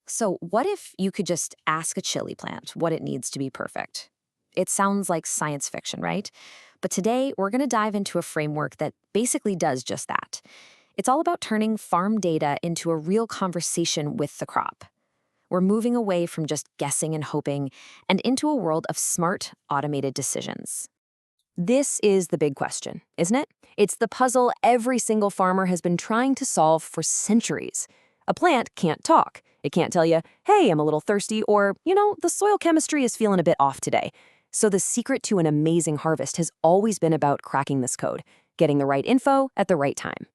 So, what if you could just ask a chili plant what it needs to be perfect? It sounds like science fiction, right? But today, we're going to dive into a framework that basically does just that. It's all about turning farm data into a real conversation with the crop. We're moving away from just guessing and hoping and into a world of smart, automated decisions. This is the big question, isn't it? It's the puzzle every single farmer has been trying to solve for centuries. A plant can't talk. It can't tell you, hey, I'm a little thirsty, or, the soil chemistry is feeling a bit off today. So the secret to an amazing harvest has always been about cracking this code, getting the right info at the right time.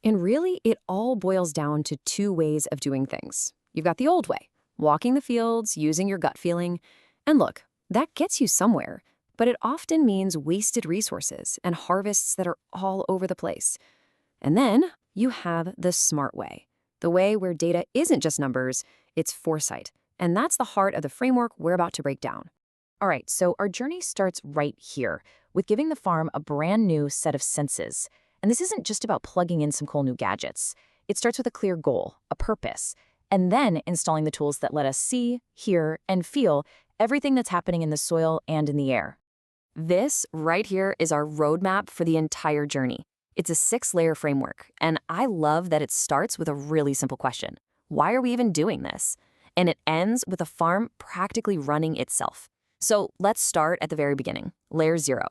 And really, it all boils down to two ways of doing things. You've got the old way, walking the fields, using your gut feeling. And look, that gets you somewhere, but it often means wasted resources and harvests that are all over the place. And then you have the smart way, the way where data isn't just numbers, it's foresight. And that's the heart of the framework we're about to break down. All right, so our journey starts right here with giving the farm a brand new set of senses. And this isn't just about plugging in some cool new gadgets. It starts with a clear goal, a purpose, and then installing the tools that let us see, hear, and feel everything that's happening in the soil and in the air. This right here is our roadmap for the entire journey. It's a 6-layer framework, and I love that it starts with a really simple question. Why are we even doing this? And it ends with a farm practically running itself. So let's start at the very beginning, layer 0.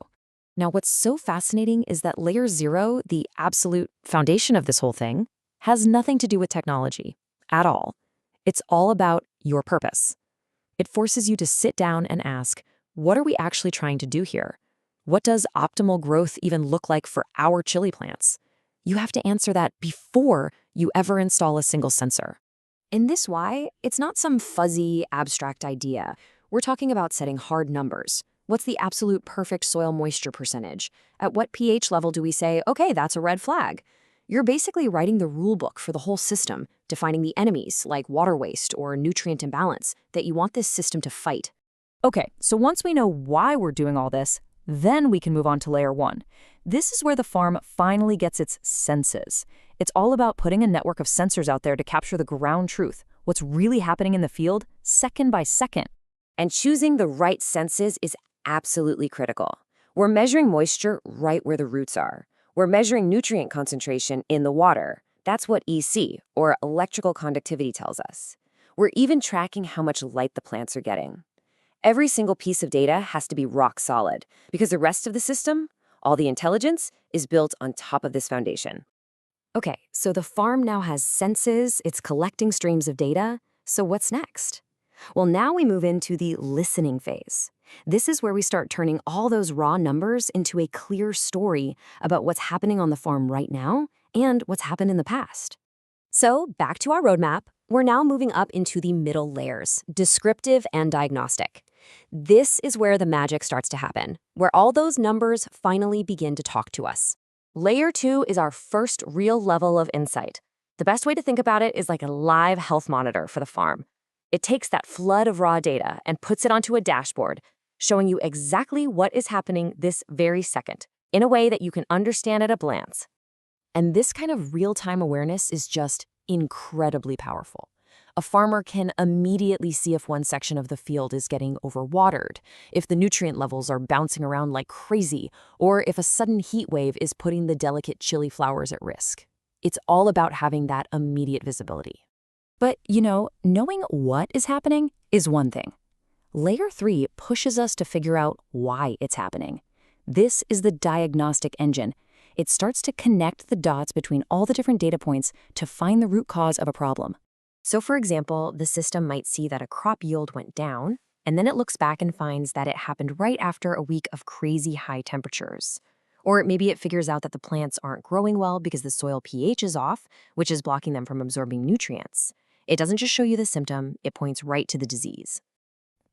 Now, what's so fascinating is that layer 0, the absolute foundation of this whole thing, has nothing to do with technology at all. It's all about your purpose. It forces you to sit down and ask, what are we actually trying to do here? What does optimal growth even look like for our chili plants? You have to answer that before you ever install a single sensor. In this why, it's not some fuzzy, abstract idea. We're talking about setting hard numbers. What's the absolute perfect soil moisture percentage? At what pH level do we say, okay, that's a red flag? You're basically writing the rule book for the whole system, defining the enemies like water waste or nutrient imbalance that you want this system to fight. Okay, so once we know why we're doing all this, then we can move on to layer 1. This is where the farm finally gets its senses. It's all about putting a network of sensors out there to capture the ground truth, what's really happening in the field, second by second. And choosing the right senses is absolutely critical. We're measuring moisture right where the roots are. We're measuring nutrient concentration in the water. That's what EC, or electrical conductivity, tells us. We're even tracking how much light the plants are getting. Every single piece of data has to be rock solid, because the rest of the system, all the intelligence, is built on top of this foundation. Okay, so the farm now has senses, it's collecting streams of data, so what's next? Well, now we move into the listening phase. This is where we start turning all those raw numbers into a clear story about what's happening on the farm right now and what's happened in the past. So, back to our roadmap, we're now moving up into the middle layers, descriptive and diagnostic. This is where the magic starts to happen, where all those numbers finally begin to talk to us. Layer 2 is our first real level of insight. The best way to think about it is like a live health monitor for the farm. It takes that flood of raw data and puts it onto a dashboard, showing you exactly what is happening this very second, in a way that you can understand at a glance. And this kind of real-time awareness is just incredibly powerful. A farmer can immediately see if one section of the field is getting overwatered, if the nutrient levels are bouncing around like crazy, or if a sudden heat wave is putting the delicate chili flowers at risk. It's all about having that immediate visibility. But, knowing what is happening is one thing. Layer 3 pushes us to figure out why it's happening. This is the diagnostic engine. It starts to connect the dots between all the different data points to find the root cause of a problem. So, for example, the system might see that a crop yield went down, and then it looks back and finds that it happened right after a week of crazy high temperatures. Or maybe it figures out that the plants aren't growing well because the soil pH is off, which is blocking them from absorbing nutrients. It doesn't just show you the symptom, it points right to the disease.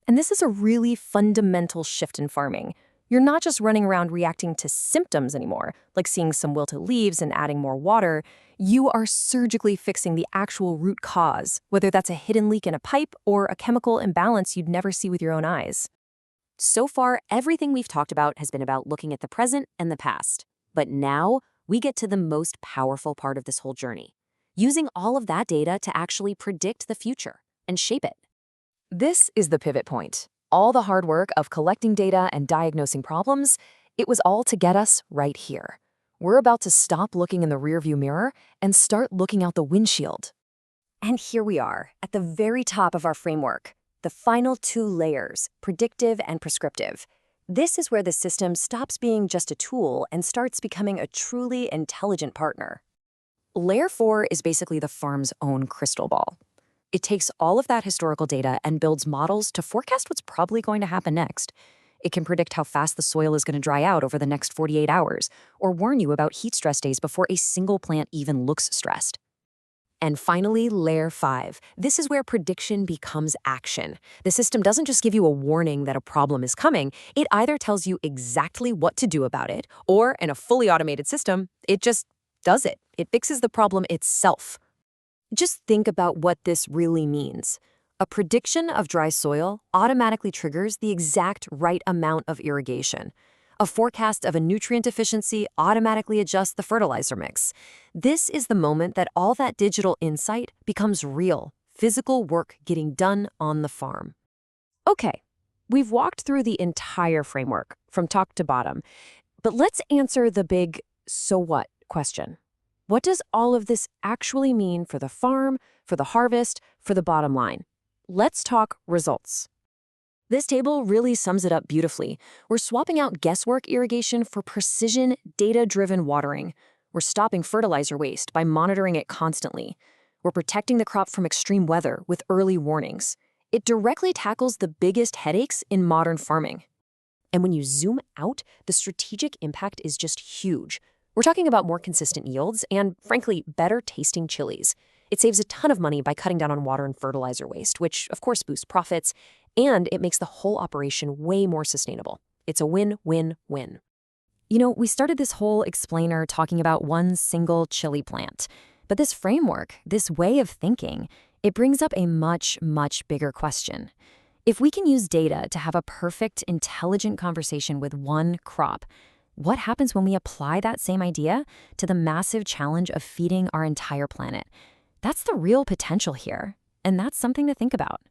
And this is a really fundamental shift in farming. You're not just running around reacting to symptoms anymore, like seeing some wilted leaves and adding more water. You are surgically fixing the actual root cause, whether that's a hidden leak in a pipe or a chemical imbalance you'd never see with your own eyes. So far, everything we've talked about has been about looking at the present and the past. But now, we get to the most powerful part of this whole journey. Using all of that data to actually predict the future. and shape it. This is the pivot point. All the hard work of collecting data and diagnosing problems, it was all to get us right here. We're about to stop looking in the rearview mirror and start looking out the windshield. And here we are, at the very top of our framework, the final two layers, predictive and prescriptive. This is where the system stops being just a tool and starts becoming a truly intelligent partner. Layer 4 is basically the farm's own crystal ball. It takes all of that historical data and builds models to forecast what's probably going to happen next. It can predict how fast the soil is going to dry out over the next 48 hours, or warn you about heat stress days before a single plant even looks stressed. And finally, Layer 5. This is where prediction becomes action. The system doesn't just give you a warning that a problem is coming, it either tells you exactly what to do about it, or in a fully automated system, it just does it. It fixes the problem itself. Just think about what this really means. A prediction of dry soil automatically triggers the exact right amount of irrigation. A forecast of a nutrient deficiency automatically adjusts the fertilizer mix. This is the moment that all that digital insight becomes real, physical work getting done on the farm. Okay, we've walked through the entire framework, from top to bottom. But let's answer the big "so what" question. What does all of this actually mean for the farm, for the harvest, for the bottom line? Let's talk results. This table really sums it up beautifully. We're swapping out guesswork irrigation for precision, data-driven watering. We're stopping fertilizer waste by monitoring it constantly. We're protecting the crop from extreme weather with early warnings. It directly tackles the biggest headaches in modern farming. And when you zoom out, the strategic impact is just huge. We're talking about more consistent yields and, frankly, better tasting chilies. It saves a ton of money by cutting down on water and fertilizer waste, which of course boosts profits, and it makes the whole operation way more sustainable. It's a win-win-win. You know, we started this whole explainer talking about one single chili plant, but this framework, this way of thinking, it brings up a much, much bigger question. If we can use data to have a perfect, intelligent conversation with one crop, what happens when we apply that same idea to the massive challenge of feeding our entire planet? That's the real potential here, and that's something to think about.